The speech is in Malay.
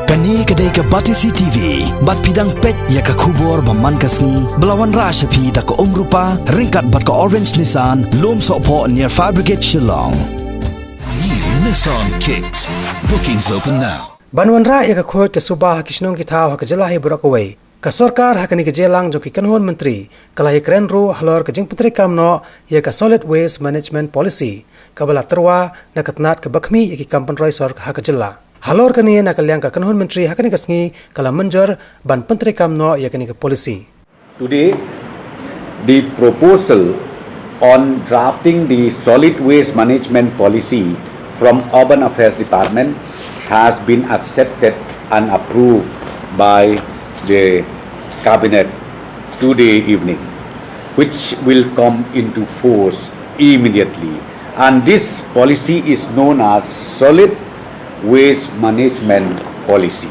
Kani kedai ke Batisi TV, bat pidang pet ya ke kubur baman kasni, belawan rasa pi tak ke rupa, ringkat bat ke Orange Nissan, lom sokpo near Fire Brigade Shillong. New Nissan Kicks. Bookings open now. Banwan ra ya ke khot ke subah kisnong kitau ha ke jelahi burak away. Ka sarkar ha kani ke jelang jo ki kanhon menteri, kalahi kren ru halor ke jing putri kamno ya ke Solid Waste Management Policy, kabala terwa na katnat ke bakmi ya ki kampan rai sor ha ke jela. Halor kani na kalyang ka kanhon menteri ha kani kasngi kala menjor ban putri kamno ya kani ke policy. Today, the proposal on drafting the solid waste management policy from Urban Affairs Department has been accepted and approved by the Cabinet today evening, which will come into force immediately. And this policy is known as Solid Waste Management Policy.